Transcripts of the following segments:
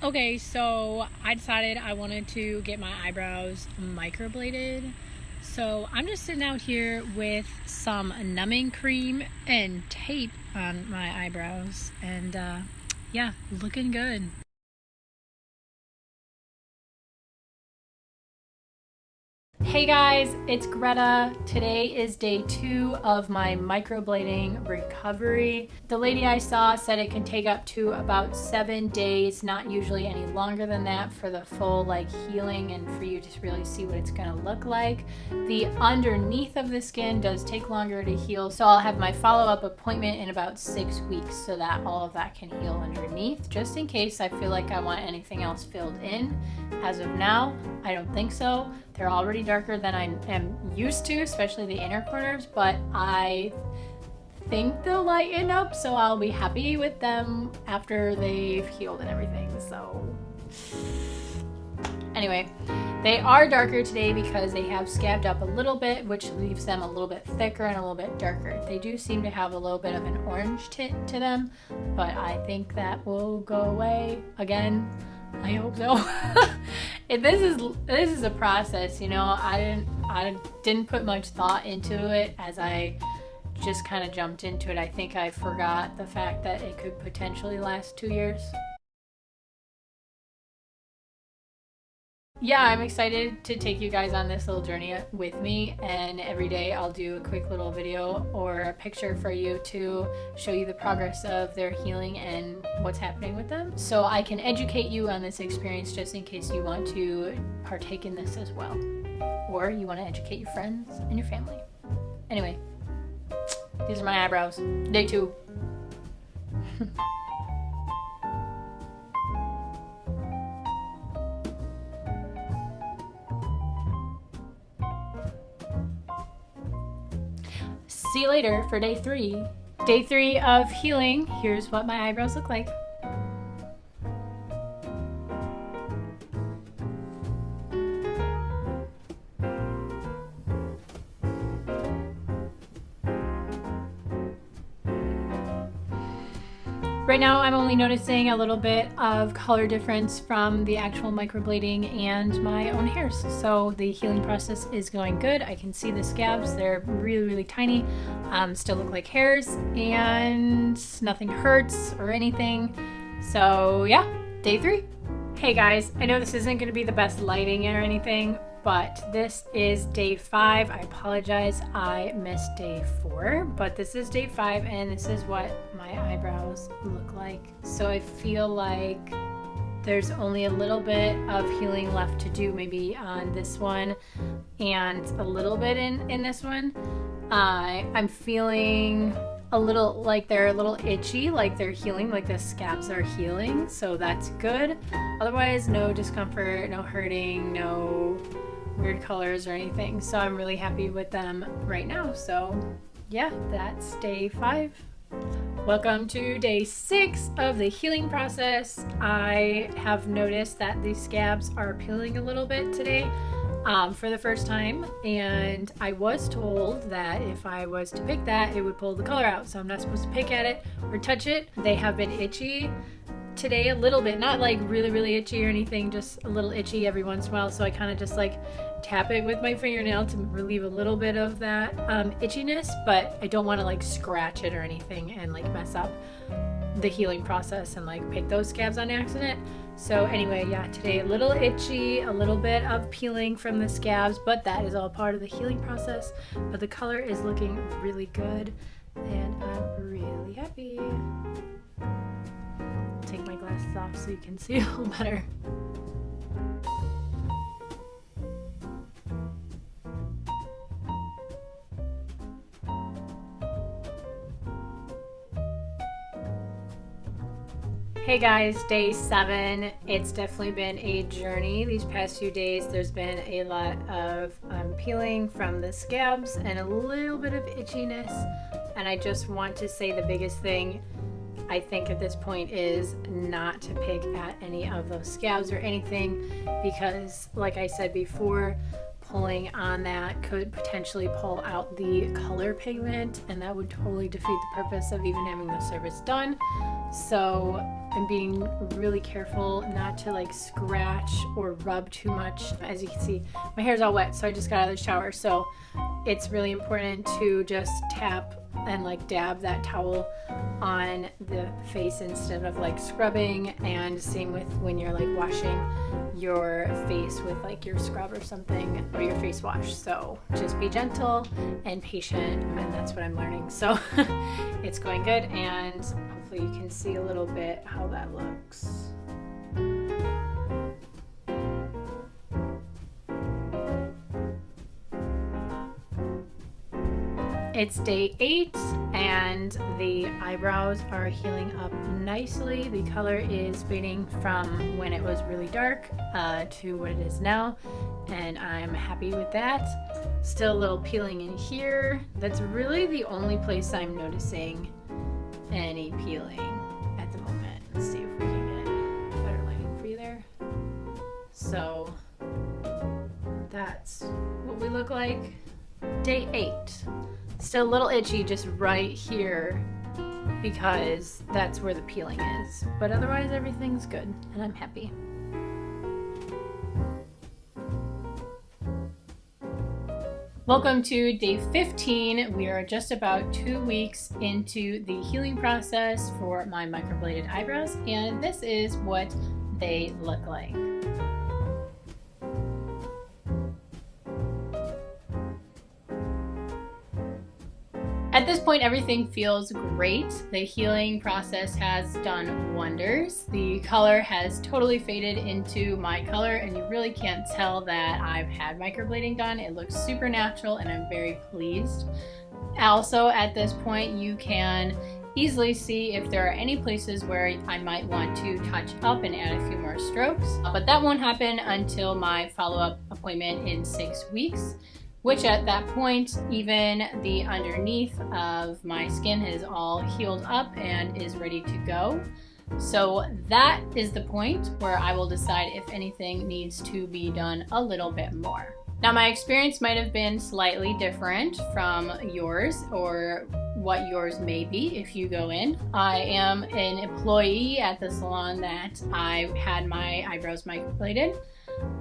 Okay, so I decided I wanted to get my eyebrows microbladed. So I'm just sitting out here with some numbing cream and tape on my eyebrows, and yeah, looking good. Hey guys, it's Greta. Today is day 2 of my microblading recovery. The lady I saw said it can take up to about 7 days, not usually any longer than that, for the full healing and for you to really see what it's gonna look like. The underneath of the skin does take longer to heal, so I'll have my follow-up appointment in about 6 weeks so that all of that can heal underneath, just in case I feel like I want anything else filled in. As of now, I don't think so. They're already darker than I am used to, especially the inner corners, but I think they'll lighten up, so I'll be happy with them after they've healed and everything. So anyway, they are darker today because they have scabbed up a little bit, which leaves them a little bit thicker and a little bit darker. They do seem to have a little bit of an orange tint to them, but I think that will go away. Again, I hope so. This is a process, you know. I didn't put much thought into it as I just kind of jumped into it. I think I forgot the fact that it could potentially last 2 years. Yeah, I'm excited to take you guys on this little journey with me, and every day I'll do a quick little video or a picture for you to show you the progress of their healing and what's happening with them, so I can educate you on this experience just in case you want to partake in this as well, or you want to educate your friends and your family. Anyway, these are my eyebrows. Day 2. See you later for day 3. Day 3 of healing. Here's what my eyebrows look like. Right now I'm only noticing a little bit of color difference from the actual microblading and my own hairs. So the healing process is going good. I can see the scabs. They're really, really tiny. Still look like hairs, and nothing hurts or anything. So yeah, day 3. Hey guys, I know this isn't going to be the best lighting or anything, but this is day 5. I apologize, I missed day 4, but this is day 5, and this is what my eyebrows look like. So I feel like there's only a little bit of healing left to do, maybe on this one and a little bit in this one. I'm feeling a little like they're a little itchy, like they're healing, like the scabs are healing, so that's good. Otherwise, no discomfort, no hurting, no weird colors or anything, so I'm really happy with them right now. So yeah, that's day 5. Welcome to day 6 of the healing process. I have noticed that these scabs are peeling a little bit today for the first time, and I was told that if I was to pick that, it would pull the color out, so I'm not supposed to pick at it or touch it. They have been itchy today a little bit, not like really, really itchy or anything, just a little itchy every once in a while, so I kind of just tap it with my fingernail to relieve a little bit of that itchiness, but I don't want to scratch it or anything and mess up the healing process and pick those scabs on accident. So anyway, yeah, today a little itchy, a little bit of peeling from the scabs, but that is all part of the healing process. But the color is looking really good, and I'm really happy. Take my glasses off so you can see a little better. Hey guys, day 7. It's definitely been a journey these past few days. There's been a lot of peeling from the scabs and a little bit of itchiness, and I just want to say the biggest thing I think at this point is not to pick at any of those scabs or anything, because like I said before, pulling on that could potentially pull out the color pigment, and that would totally defeat the purpose of even having the service done. So I'm being really careful not to like scratch or rub too much. As you can see, my hair's all wet, so I just got out of the shower. So it's really important to just tap and like dab that towel on the face instead of like scrubbing, and same with when you're like washing your face with like your scrub or something, or your face wash. So just be gentle and patient, and that's what I'm learning. So it's going good, and hopefully you can see a little bit how that looks. It's day 8 and the eyebrows are healing up nicely. The color is fading from when it was really dark to what it is now, and I'm happy with that. Still a little peeling in here. That's really the only place I'm noticing any peeling at the moment. Let's see if we can get better lighting for you there. So that's what we look like. Day 8. Still a little itchy just right here because that's where the peeling is. But otherwise everything's good and I'm happy. Welcome to day 15. We are just about 2 weeks into the healing process for my microbladed eyebrows, and this is what they look like. At this point, everything feels great. The healing process has done wonders. The color has totally faded into my color, and you really can't tell that I've had microblading done. It looks super natural, and I'm very pleased. Also, at this point, you can easily see if there are any places where I might want to touch up and add a few more strokes, but that won't happen until my follow-up appointment in 6 weeks. Which at that point, even the underneath of my skin is all healed up and is ready to go. So that is the point where I will decide if anything needs to be done a little bit more. Now, my experience might have been slightly different from yours, or what yours may be if you go in. I am an employee at the salon that I had my eyebrows microbladed.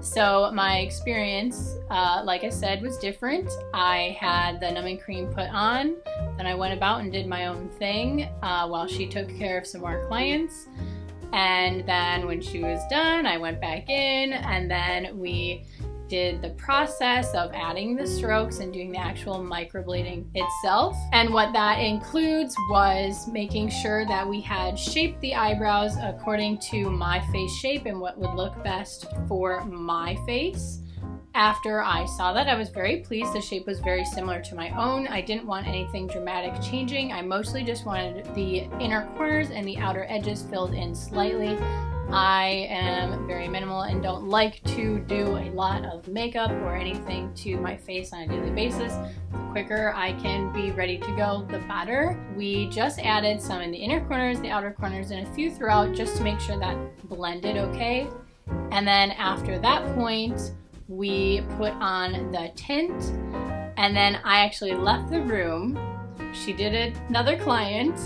So my experience, like I said, was different. I had the numbing cream put on, then I went about and did my own thing while she took care of some more clients. And then when she was done, I went back in, and then we did the process of adding the strokes and doing the actual microblading itself. And what that includes was making sure that we had shaped the eyebrows according to my face shape and what would look best for my face. After I saw that, I was very pleased. The shape was very similar to my own. I didn't want anything dramatic changing. I mostly just wanted the inner corners and the outer edges filled in slightly. I am very minimal and don't like to do a lot of makeup or anything to my face on a daily basis. The quicker I can be ready to go, the better. We just added some in the inner corners, the outer corners, and a few throughout just to make sure that blended okay. And then after that point, we put on the tint, and then I actually left the room. She did another client,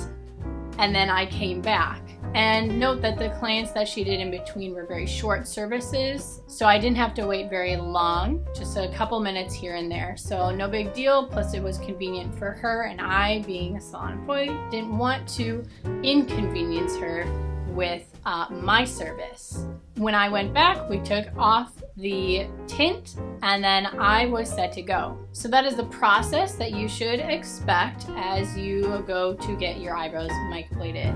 and then I came back. And note that the clients that she did in between were very short services, so I didn't have to wait very long, just a couple minutes here and there. So no big deal, plus it was convenient for her, and I, being a salon employee, didn't want to inconvenience her with my service. When I went back, we took off the tint, and then I was set to go. So that is the process that you should expect as you go to get your eyebrows microbladed.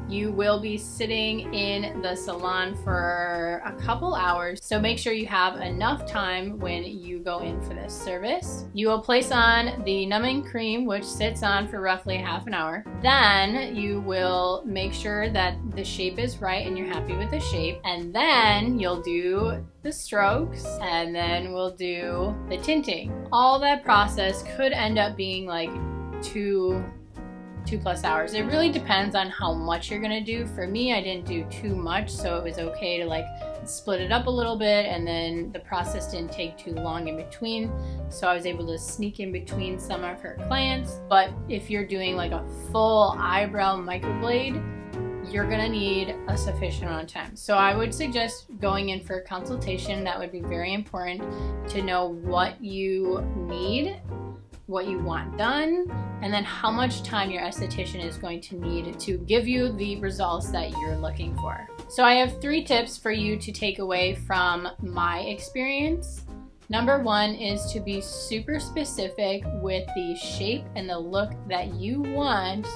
You will be sitting in the salon for a couple hours, so make sure you have enough time when you go in for this service. You will place on the numbing cream, which sits on for roughly half an hour. Then you will make sure that the shape is right and you're happy with the shape, and then you'll do the strokes, and then we'll do the tinting. All that process could end up being like 2 2+ hours. It really depends on how much you're gonna do. For me, I didn't do too much, so it was okay to like split it up a little bit, and then the process didn't take too long in between, so I was able to sneak in between some of her clients. But if you're doing like a full eyebrow microblade, you're gonna need a sufficient amount of time. So I would suggest going in for a consultation. That would be very important to know what you need, what you want done, and then how much time your esthetician is going to need to give you the results that you're looking for. So I have 3 tips for you to take away from my experience. Number 1 is to be super specific with the shape and the look that you want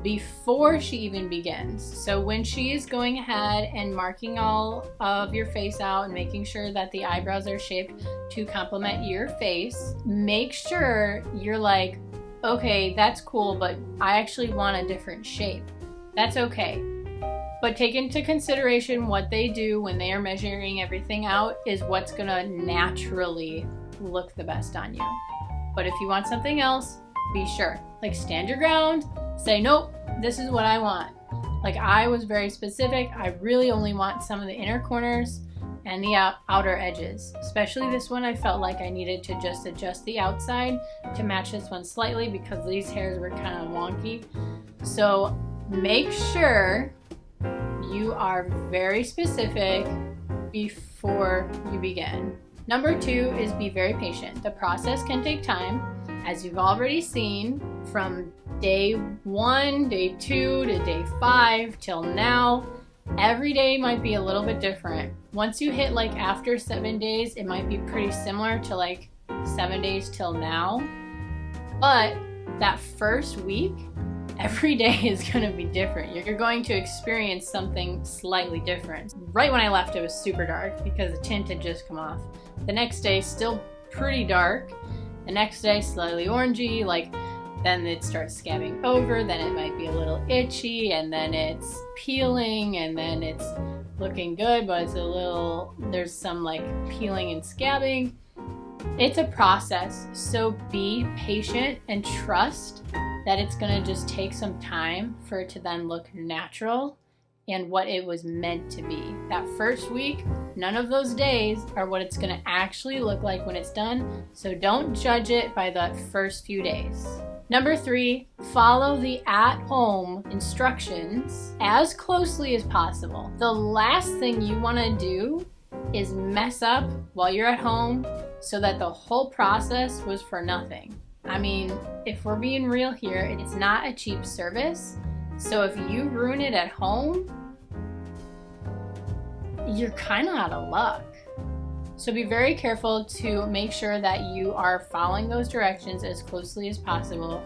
before she even begins. So when she is going ahead and marking all of your face out and making sure that the eyebrows are shaped to complement your face, make sure you're like, okay, that's cool, but I actually want a different shape. That's okay. But take into consideration what they do when they are measuring everything out is what's gonna naturally look the best on you. But if you want something else, be sure. Like, stand your ground, say, nope, this is what I want. Like, I was very specific. I really only want some of the inner corners and the outer edges. Especially this one, I felt like I needed to just adjust the outside to match this one slightly because these hairs were kind of wonky. So make sure you are very specific before you begin. Number 2 is be very patient. The process can take time. As you've already seen, from day 1, day 2 to day 5 till now, every day might be a little bit different. Once you hit like after 7 days, it might be pretty similar to like 7 days till now. But that first week, every day is going to be different. You're going to experience something slightly different. Right when I left, it was super dark because the tint had just come off. The next day, still pretty dark. The next day, slightly orangey, like then it starts scabbing over, then it might be a little itchy, and then it's peeling, and then it's looking good, but it's a little, there's some like peeling and scabbing. It's a process, so be patient and trust that it's gonna just take some time for it to then look natural and what it was meant to be. That first week, none of those days are what it's gonna actually look like when it's done, so don't judge it by the first few days. Number 3, follow the at-home instructions as closely as possible. The last thing you wanna do is mess up while you're at home so that the whole process was for nothing. I mean, if we're being real here, it's not a cheap service. So if you ruin it at home, you're kind of out of luck. So be very careful to make sure that you are following those directions as closely as possible.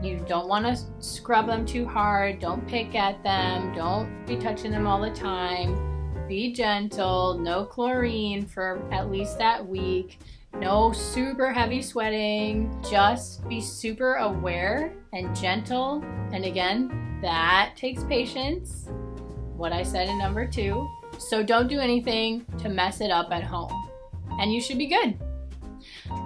You don't want to scrub them too hard. Don't pick at them. Don't be touching them all the time. Be gentle. No chlorine for at least that week. No super heavy sweating. Just be super aware and gentle. And again, that takes patience. What I said in number 2. So don't do anything to mess it up at home. And you should be good.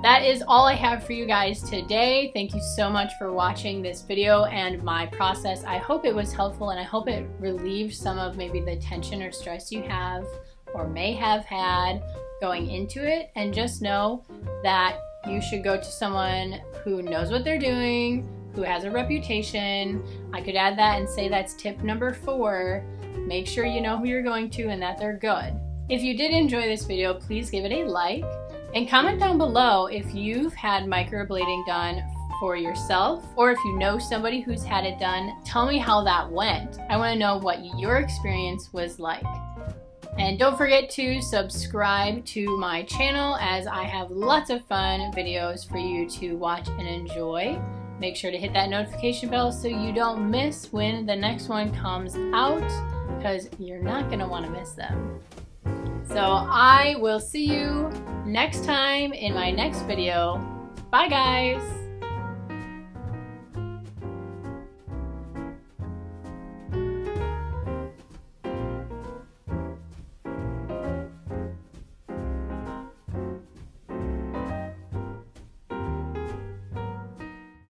That is all I have for you guys today. Thank you so much for watching this video and my process. I hope it was helpful, and I hope it relieved some of maybe the tension or stress you have or may have had going into it. And just know that you should go to someone who knows what they're doing, who has a reputation. I could add that and say that's tip number 4. Make sure you know who you're going to and that they're good. If you did enjoy this video, please give it a like and comment down below if you've had microblading done for yourself, or if you know somebody who's had it done. Tell me how that went. I want to know what your experience was like. And don't forget to subscribe to my channel, as I have lots of fun videos for you to watch and enjoy. Make sure to hit that notification bell so you don't miss when the next one comes out, because you're not going to want to miss them. So I will see you next time in my next video. Bye guys!